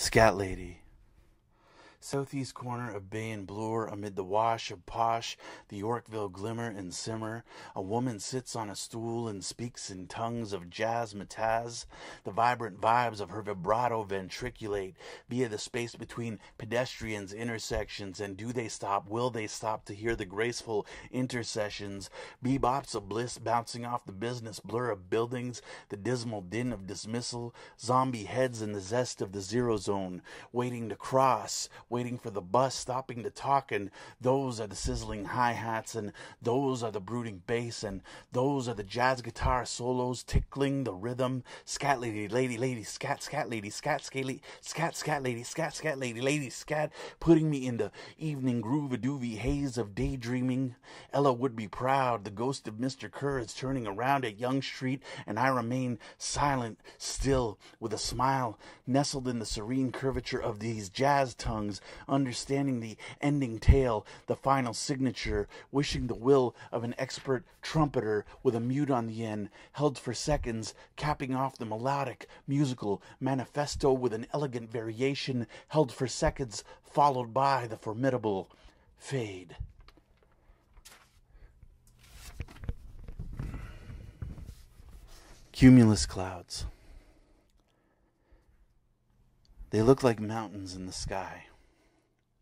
Scat Lady. Southeast corner of Bay and Bloor, amid the wash of posh, the Yorkville glimmer and simmer, a woman sits on a stool and speaks in tongues of jazz mataz. The vibrant vibes of her vibrato ventriculate via the space between pedestrians' intersections, and do they stop, will they stop to hear the graceful intercessions, bebops of bliss bouncing off the business blur of buildings, the dismal din of dismissal, zombie heads in the zest of the zero zone, waiting to cross, waiting for the bus, stopping to talk, and those are the sizzling hi-hats, and those are the brooding bass, and those are the jazz guitar solos tickling the rhythm. Scat lady, lady, scat lady, scat lady, scat lady, scat, putting me in the evening groove-a-doovie haze of daydreaming. Ella would be proud. The ghost of Mr. Kerr is turning around at Young Street, and I remain silent, still, with a smile, nestled in the serene curvature of these jazz tongues, understanding the ending tale, the final signature, wishing the will of an expert trumpeter with a mute on the end, held for seconds, capping off the melodic, musical manifesto with an elegant variation, held for seconds, followed by the formidable fade. Cumulus clouds. They look like mountains in the sky.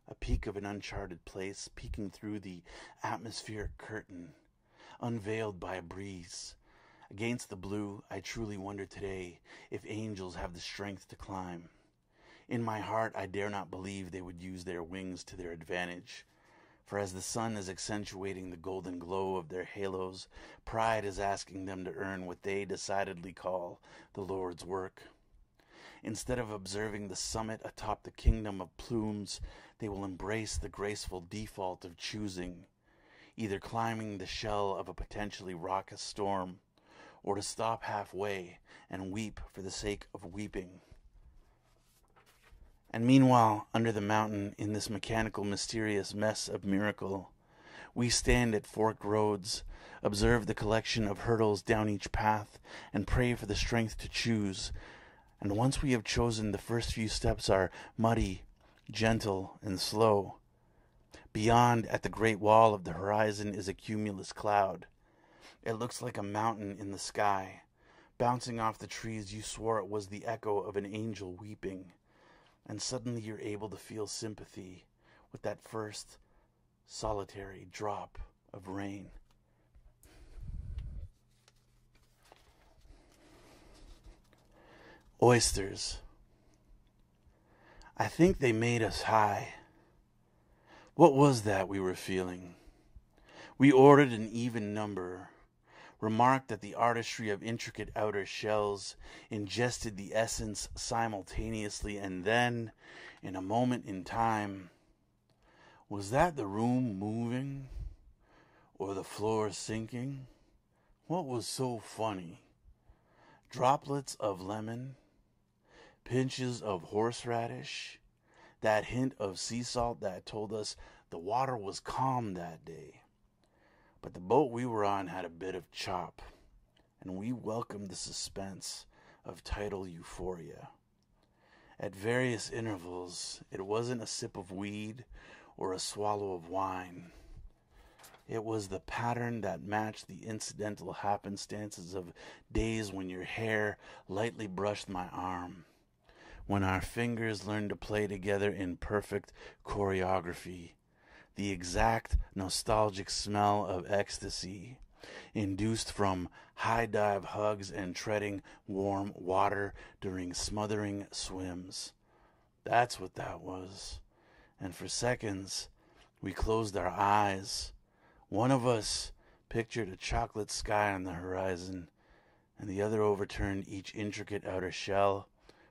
A peak of an uncharted place, peeking through the atmospheric curtain, unveiled by a breeze. Against the blue, I truly wonder today if angels have the strength to climb. In my heart, I dare not believe they would use their wings to their advantage. For as the sun is accentuating the golden glow of their halos, pride is asking them to earn what they decidedly call the Lord's work. Instead of observing the summit atop the kingdom of plumes, they will embrace the graceful default of choosing, either climbing the shell of a potentially raucous storm, or to stop halfway and weep for the sake of weeping. And meanwhile, under the mountain, in this mechanical, mysterious mess of miracle, we stand at forked roads, observe the collection of hurdles down each path, and pray for the strength to choose. And once we have chosen, the first few steps are muddy, gentle, and slow. Beyond, at the great wall of the horizon, is a cumulus cloud. It looks like a mountain in the sky. Bouncing off the trees, you swore it was the echo of an angel weeping. And suddenly you're able to feel sympathy with that first solitary drop of rain. Oysters. I think they made us high. What was that we were feeling? We ordered an even number, remarked at the artistry of intricate outer shells, ingested the essence simultaneously, and then, in a moment in time, was that the room moving or the floor sinking? What was so funny? Droplets of lemon, pinches of horseradish, that hint of sea salt that told us the water was calm that day. But the boat we were on had a bit of chop, and we welcomed the suspense of tidal euphoria. At various intervals, it wasn't a sip of weed or a swallow of wine. It was the pattern that matched the incidental happenstances of days when your hair lightly brushed my arm, when our fingers learned to play together in perfect choreography, the exact nostalgic smell of ecstasy, induced from high dive hugs and treading warm water during smothering swims. That's what that was. And for seconds, we closed our eyes. One of us pictured a chocolate sky on the horizon, and the other overturned each intricate outer shell,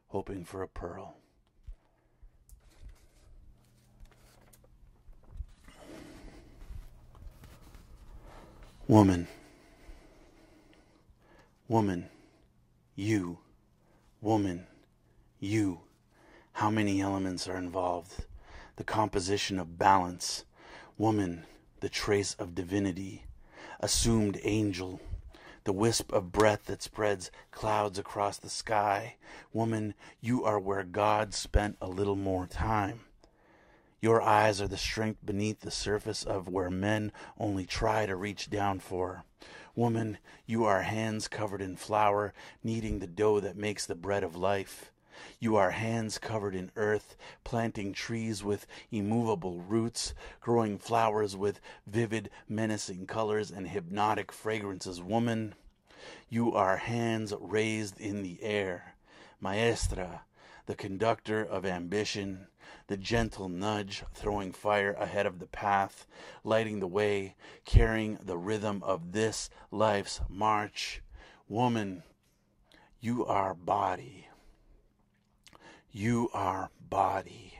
hoping for a pearl. Woman. Woman. You. Woman. You. How many elements are involved? The composition of balance. Woman, the trace of divinity. Assumed angel. the wisp of breath that spreads clouds across the sky. Woman, you are where God spent a little more time. Your eyes are the strength beneath the surface of where men only try to reach down for. Woman, you are hands covered in flour, kneading the dough that makes the bread of life. You are hands covered in earth, planting trees with immovable roots, growing flowers with vivid, menacing colors and hypnotic fragrances. Woman, you are hands raised in the air. Maestra, the conductor of ambition, the gentle nudge throwing fire ahead of the path, lighting the way, carrying the rhythm of this life's march. Woman, you are body. You are body.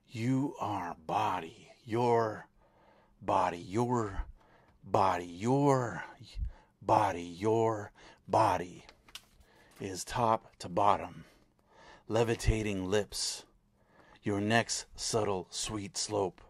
You are body. Your body. Your body. Your body. Your body is top to bottom. Levitating lips. Your neck's subtle, sweet slope.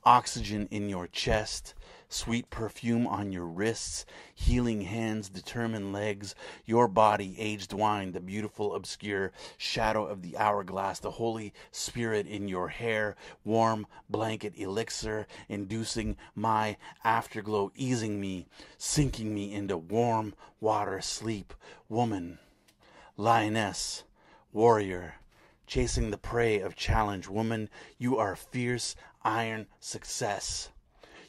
Oxygen in your chest, sweet perfume on your wrists, healing hands, determined legs, your body, aged wine, the beautiful, obscure shadow of the hourglass, the Holy Spirit in your hair, warm blanket elixir, inducing my afterglow, easing me, sinking me into warm water sleep. Woman, lioness, warrior, chasing the prey of challenge. Woman, you are fierce iron success.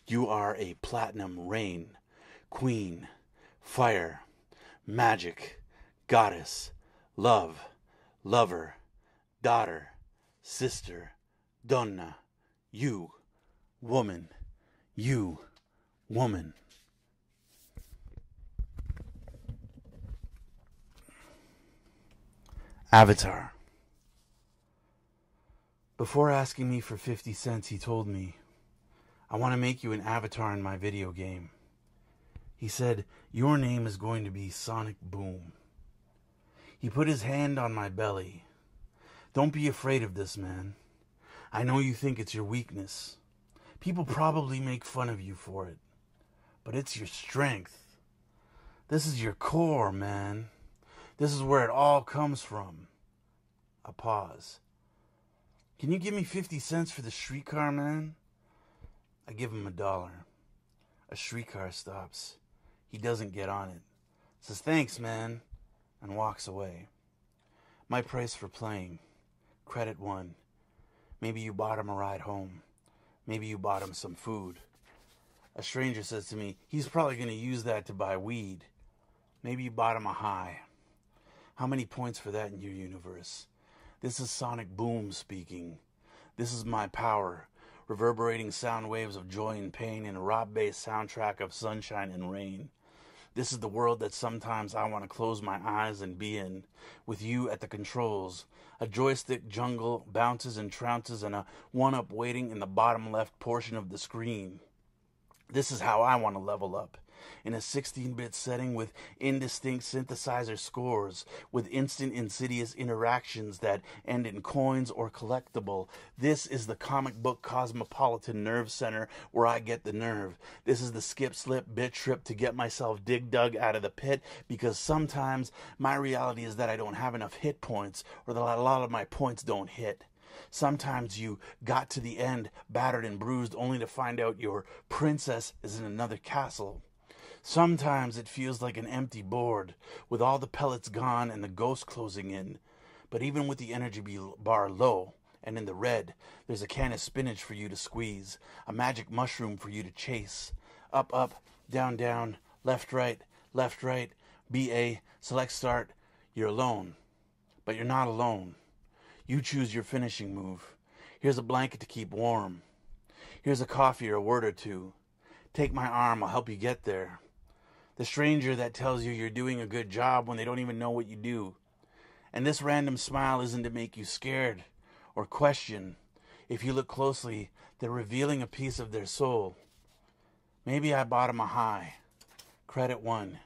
You are a platinum rain, queen, fire, magic, goddess, love, lover, daughter, sister, donna, you, woman, you, woman. Avatar. Before asking me for 50 cents, he told me, I want to make you an avatar in my video game. He said, your name is going to be Sonic Boom. He put his hand on my belly. Don't be afraid of this, man. I know you think it's your weakness. People probably make fun of you for it. But it's your strength. This is your core, man. This is where it all comes from. A pause. Can you give me 50 cents for the streetcar, man? I give him $1. A streetcar stops. He doesn't get on it. Says, thanks, man, and walks away. My price for playing. Credit 1. Maybe you bought him a ride home. Maybe you bought him some food. A stranger says to me, he's probably going to use that to buy weed. Maybe you bought him a high. How many points for that in your universe? This is Sonic Boom speaking. This is my power, reverberating sound waves of joy and pain in a rock-based soundtrack of sunshine and rain. This is the world that sometimes I want to close my eyes and be in, with you at the controls. A joystick jungle bounces and trounces and a one-up waiting in the bottom left portion of the screen. This is how I want to level up. In a 16-bit setting with indistinct synthesizer scores, with instant insidious interactions that end in coins or collectible. This is the comic book cosmopolitan nerve center where I get the nerve. This is the skip-slip bit trip to get myself dug out of the pit, because sometimes my reality is that I don't have enough hit points, or that a lot of my points don't hit. Sometimes you got to the end, battered and bruised, only to find out your princess is in another castle. Sometimes it feels like an empty board, with all the pellets gone and the ghost closing in. But even with the energy bar low, and in the red, there's a can of spinach for you to squeeze, a magic mushroom for you to chase. Up, up, down, down, left, right, BA, select start. You're alone. But you're not alone. You choose your finishing move. Here's a blanket to keep warm. Here's a coffee or a word or two. Take my arm, I'll help you get there. The stranger that tells you you're doing a good job when they don't even know what you do. And this random smile isn't to make you scared or question. If you look closely, they're revealing a piece of their soul. Maybe I bought him a high. Credit 1.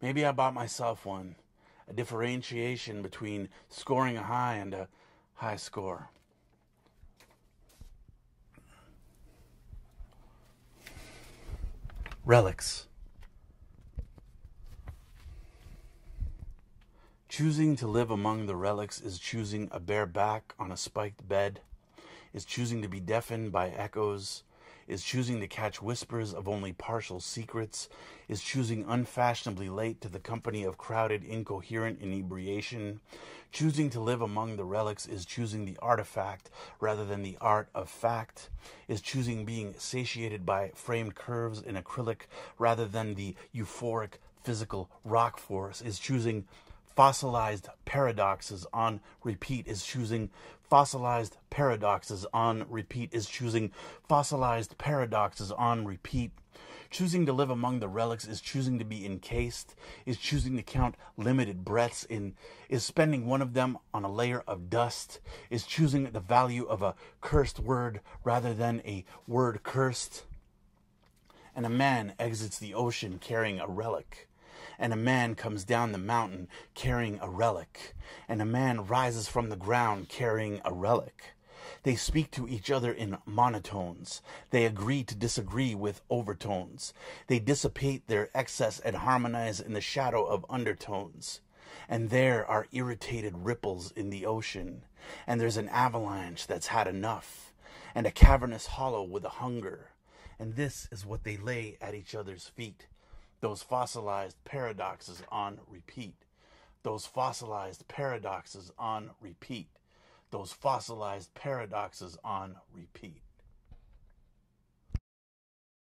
Maybe I bought myself one. A differentiation between scoring a high and a high score. Relics. choosing to live among the relics is choosing a bare back on a spiked bed, is choosing to be deafened by echoes, is choosing to catch whispers of only partial secrets, is choosing unfashionably late to the company of crowded, incoherent inebriation. Choosing to live among the relics is choosing the artifact rather than the art of fact, is choosing being satiated by framed curves in acrylic rather than the euphoric physical rock force, is choosing fossilized paradoxes on repeat, is choosing fossilized paradoxes on repeat, is choosing fossilized paradoxes on repeat. Choosing to live among the relics is choosing to be encased, is choosing to count limited breaths in, is spending one of them on a layer of dust, is choosing the value of a cursed word rather than a word cursed. And a man exits the ocean carrying a relic. And a man comes down the mountain carrying a relic. And a man rises from the ground carrying a relic. They speak to each other in monotones. They agree to disagree with overtones. They dissipate their excess and harmonize in the shadow of undertones. And there are irritated ripples in the ocean. And there's an avalanche that's had enough. And a cavernous hollow with a hunger. And this is what they lay at each other's feet. Those fossilized paradoxes on repeat. Those fossilized paradoxes on repeat. Those fossilized paradoxes on repeat.